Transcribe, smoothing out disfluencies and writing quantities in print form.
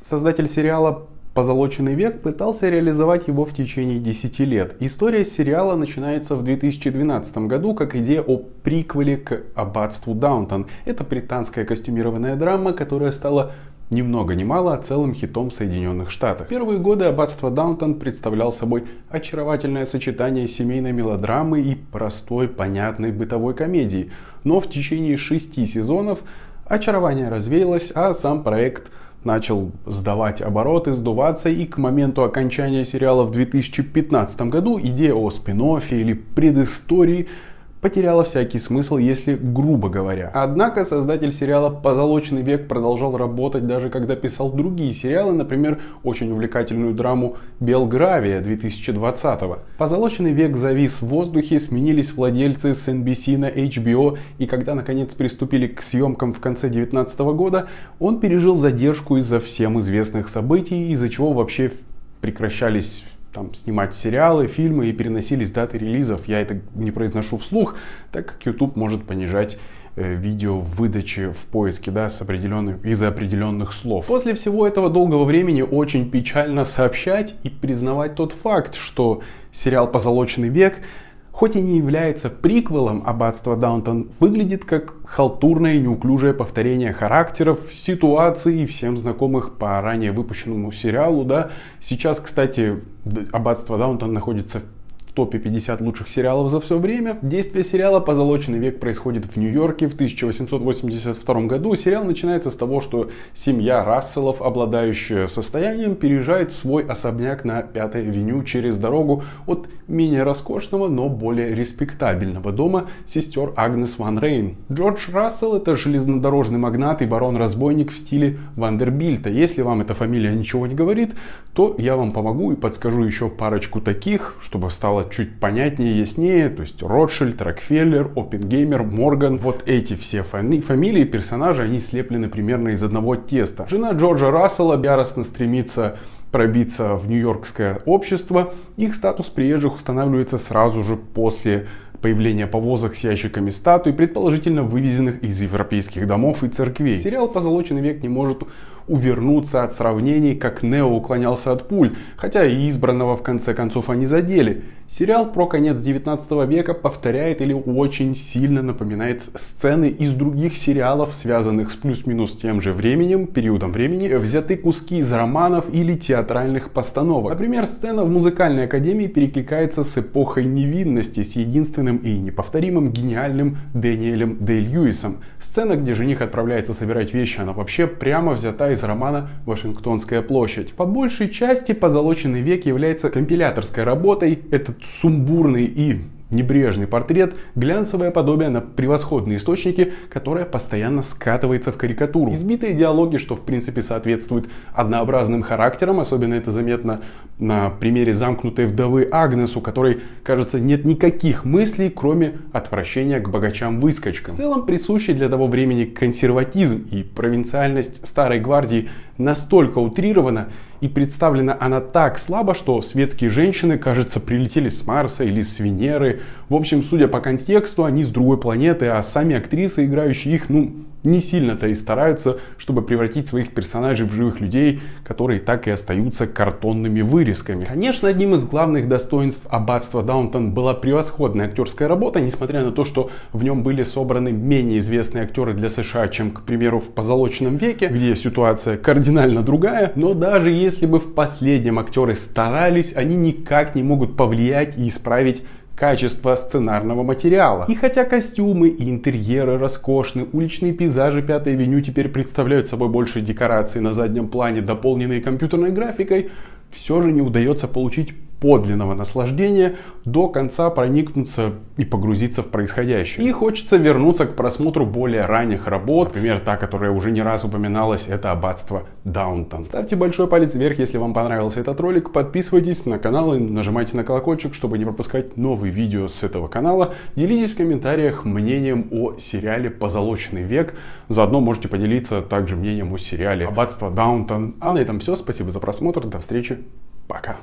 Создатель сериала «Позолоченный век» пытался реализовать его в течение 10 лет. История сериала начинается в 2012 году как идея о приквеле к «Аббатству Даунтон». Это британская костюмированная драма, которая стала ни много ни мало целым хитом в Соединенных Штатах. В первые годы «Аббатство Даунтон» представлял собой очаровательное сочетание семейной мелодрамы и простой, понятной бытовой комедии. Но в течение 6 сезонов очарование развеялось, а сам проект начал сдавать обороты, сдуваться, и к моменту окончания сериала в 2015 году идея о спин-оффе или предыстории потеряла всякий смысл, если грубо говоря. Однако создатель сериала «Позолоченный век» продолжал работать даже когда писал другие сериалы, например, очень увлекательную драму «Белгравия» 2020-го. «Позолоченный век» завис в воздухе, сменились владельцы с NBC на HBO, и когда наконец приступили к съемкам в конце 2019 года, он пережил задержку из-за всем известных событий, из-за чего вообще прекращались снимать сериалы, фильмы и переносились даты релизов. Я это не произношу вслух, так как YouTube может понижать видео в выдаче в поиске, из-за определенных слов. После всего этого долгого времени очень печально сообщать и признавать тот факт, что сериал «Позолоченный век», хоть и не является приквелом «Аббатства Даунтон», выглядит как халтурное и неуклюжее повторение характеров, ситуаций и всем знакомых по ранее выпущенному сериалу. Сейчас, кстати, «Аббатство Даунтон» находится в топе 50 лучших сериалов за все время. Действие сериала «Позолоченный век» происходит в Нью-Йорке в 1882 году. Сериал начинается с того, что семья Расселов, обладающая состоянием, переезжает в свой особняк на 5-й авеню через дорогу от менее роскошного, но более респектабельного дома сестер Агнес Ван Рейн. Джордж Рассел — это железнодорожный магнат и барон-разбойник в стиле Вандербильта. Если вам эта фамилия ничего не говорит, то я вам помогу и подскажу еще парочку таких, чтобы стало чуть понятнее и яснее. То есть Ротшильд, Рокфеллер, Оппенгеймер, Морган. Вот эти все фамилии, персонажи, они слеплены примерно из одного теста. Жена Джорджа Рассела яростно стремится пробиться в нью-йоркское общество. Их статус приезжих устанавливается сразу же после появления повозок с ящиками статуй, предположительно вывезенных из европейских домов и церквей. Сериал «Позолоченный век» не может увернуться от сравнений, как Нео уклонялся от пуль, хотя и избранного в конце концов они задели. Сериал про конец 19 века повторяет или очень сильно напоминает сцены из других сериалов, связанных с плюс-минус тем же периодом времени, взяты куски из романов или театральных постановок. Например, сцена в музыкальной академии перекликается с эпохой невинности, с единственным и неповторимым гениальным Дэниелем Дэй-Льюисом. Сцена, где жених отправляется собирать вещи, она вообще прямо взята из романа «Вашингтонская площадь». По большей части «Позолоченный век» является компиляторской работой. Этот сумбурный и небрежный портрет — глянцевое подобие на превосходные источники, которое постоянно скатывается в карикатуру. Избитые диалоги, что в принципе соответствует однообразным характерам, особенно это заметно на примере замкнутой вдовы Агнес, у которой, кажется, нет никаких мыслей, кроме отвращения к богачам-выскочкам. В целом присущий для того времени консерватизм и провинциальность старой гвардии настолько утрирована и представлена она так слабо, что светские женщины, кажется, прилетели с Марса или с Венеры. В общем, судя по контексту, они с другой планеты, а сами актрисы, играющие их, не сильно-то и стараются, чтобы превратить своих персонажей в живых людей, которые так и остаются картонными вырезками. Конечно, одним из главных достоинств «Аббатства Даунтон» была превосходная актерская работа, несмотря на то, что в нем были собраны менее известные актеры для США, чем, к примеру, в «Позолоченном веке», где ситуация кардинально другая. Но даже если бы в последнем актеры старались, они никак не могут повлиять и исправить качество сценарного материала. И хотя костюмы и интерьеры роскошны, уличные пейзажи 5-й авеню теперь представляют собой больше декораций на заднем плане, дополненные компьютерной графикой, все же не удается получить подлинного наслаждения, до конца проникнуться и погрузиться в происходящее. И хочется вернуться к просмотру более ранних работ. Например, та, которая уже не раз упоминалась, это «Аббатство Даунтон». Ставьте большой палец вверх, если вам понравился этот ролик. Подписывайтесь на канал и нажимайте на колокольчик, чтобы не пропускать новые видео с этого канала. Делитесь в комментариях мнением о сериале «Позолоченный век». Заодно можете поделиться также мнением о сериале «Аббатство Даунтон». А на этом все. Спасибо за просмотр. До встречи. Пока.